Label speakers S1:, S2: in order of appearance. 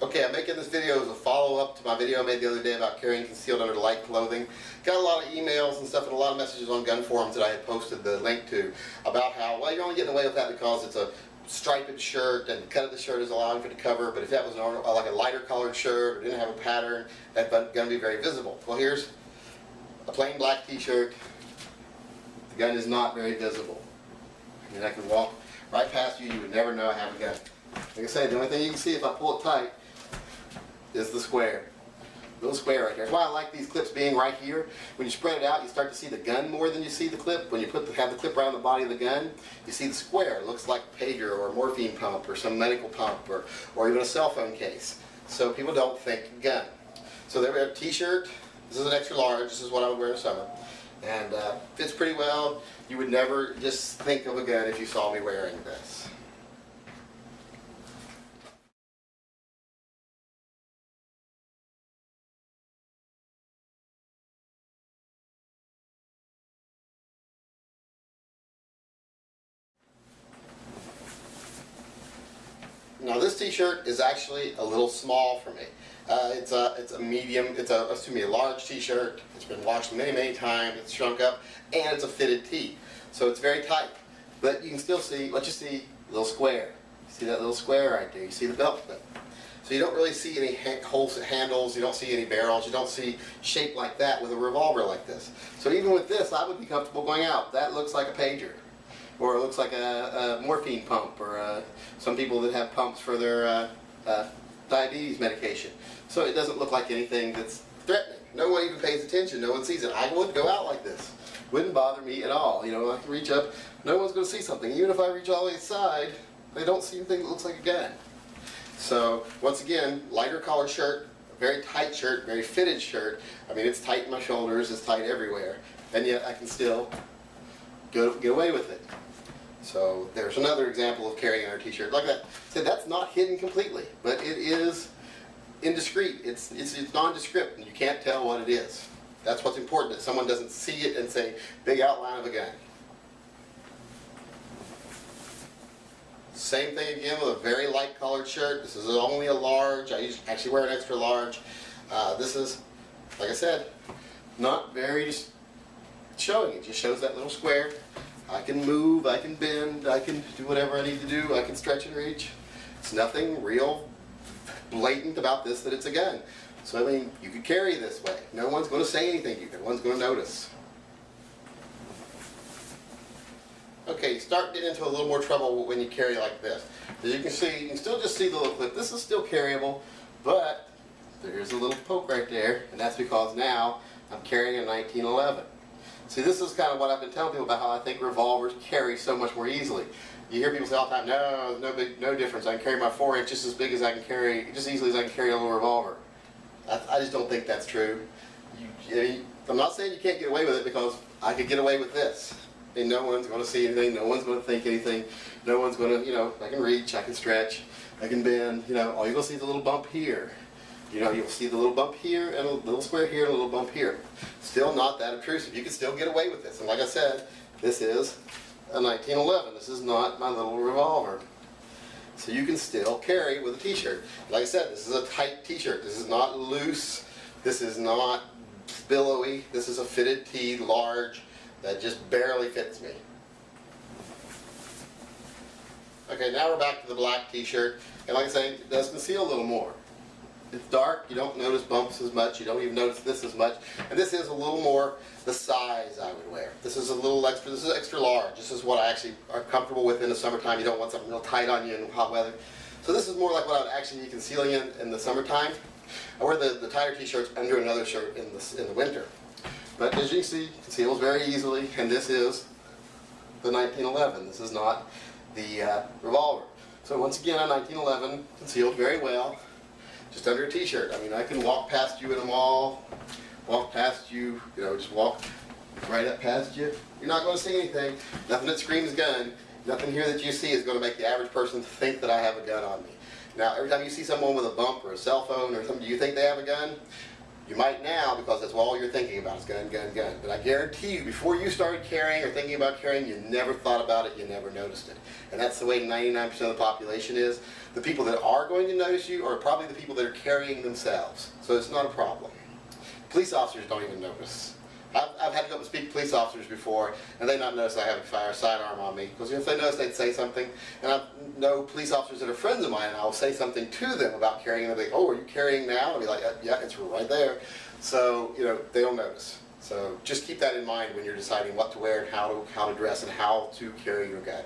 S1: Okay, I'm making this video as a follow-up to my video I made the other day about carrying concealed under light clothing. Got a lot of emails and stuff and a lot of messages on gun forums that I had posted the link to about how, well, you're only getting away with that because it's a striped shirt and the cut of the shirt is allowing for it to cover, but if that was like a lighter colored shirt or didn't have a pattern, that's going to be very visible. Well, here's a plain black t-shirt. The gun is not very visible. I mean, I can walk right past you, you would never know I have a gun. Like I said, the only thing you can see if I pull it tight is the square. Little square right there. That's why I like these clips being right here. When you spread it out, you start to see the gun more than you see the clip. When you have the clip around the body of the gun, you see the square. It looks like a pager or a morphine pump or some medical pump or even a cell phone case. So people don't think gun. So there we have a t-shirt. This is an extra large. This is what I would wear in the summer. And fits pretty well. You would never just think of a gun if you saw me wearing this. Now this t-shirt is actually a little small for me. It's a medium, a large t-shirt. It's been washed many times, it's shrunk up, and it's a fitted tee. So it's very tight. But you can still see, what you see, a little square. You see that little square right there? You see the belt clip. So you don't really see any holes at handles, you don't see any barrels, you don't see shape like that with a revolver like this. So even with this, I would be comfortable going out. That looks like a pager. Or it looks like a morphine pump, or some people that have pumps for their diabetes medication. So it doesn't look like anything that's threatening. No one even pays attention. No one sees it. I would go out like this. Wouldn't bother me at all. You know, I can reach up. No one's going to see something. Even if I reach all the way inside, they don't see anything that looks like a gun. So once again, lighter collared shirt, very tight shirt, very fitted shirt. I mean, it's tight in my shoulders. It's tight everywhere, and yet I can still get away with it. So there's another example of carrying our t-shirt like that. So that's not hidden completely, but it is indiscreet. It's nondescript, and you can't tell what it is. That's what's important, that someone doesn't see it and say, big outline of a gun. Same thing again with a very light colored shirt. This is only a large. I actually wear an extra large. This is, like I said, not very just showing. It just shows that little square. I can move, I can bend, I can do whatever I need to do, I can stretch and reach. It's nothing real blatant about this that it's a gun. So I mean, you could carry this way. No one's going to say anything to you. No one's going to notice. Okay, you start getting into a little more trouble when you carry like this. As you can see, you can still just see the little clip. This is still carryable, but there's a little poke right there, and that's because now I'm carrying a 1911. See, this is kind of what I've been telling people about how I think revolvers carry so much more easily. You hear people say all the time, no, no difference. I can carry my 4-inch just as big as I can carry, just easily as I can carry a little revolver. I just don't think that's true. I'm not saying you can't get away with it, because I could get away with this. And no one's going to see anything, no one's going to think anything, no one's going to, you know, I can reach, I can stretch, I can bend, you know, all you're going to see is a little bump here. You know, you'll see the little bump here, and a little square here, and a little bump here. Still not that obtrusive. You can still get away with this. And like I said, this is a 1911. This is not my little revolver. So you can still carry with a t-shirt. Like I said, this is a tight t-shirt. This is not loose. This is not billowy. This is a fitted tee, large, that just barely fits me. Okay, now we're back to the black t-shirt. And like I say, it does conceal a little more. It's dark, you don't notice bumps as much, you don't even notice this as much. And this is a little more the size I would wear. This is a little extra, this is extra large. This is what I actually are comfortable with in the summertime. You don't want something real tight on you in hot weather. So this is more like what I would actually be concealing in the summertime. I wear the tighter t-shirts under another shirt in the winter. But as you can see, it conceals very easily, and this is the 1911. This is not the revolver. So once again, a 1911 concealed very well. Just under a t-shirt. I mean, I can walk past you in a mall, walk past you, you know, just walk right up past you. You're not going to see anything. Nothing that screams gun. Nothing here that you see is going to make the average person think that I have a gun on me. Now, every time you see someone with a bump or a cell phone or something, do you think they have a gun? You might now because that's all you're thinking about is gun, gun, gun. But I guarantee you, before you started carrying or thinking about carrying, you never thought about it, you never noticed it. And that's the way 99% of the population is. The people that are going to notice you are probably the people that are carrying themselves. So it's not a problem. Police officers don't even notice. I've had to go up and speak to police officers before, and they not notice I have a sidearm on me. Because if they notice, they'd say something. And I know police officers that are friends of mine, and I'll say something to them about carrying, and they'll be, oh, are you carrying now? And I'll be like, yeah, it's right there. So, you know, they don't notice. So just keep that in mind when you're deciding what to wear and how to dress and how to carry your gun.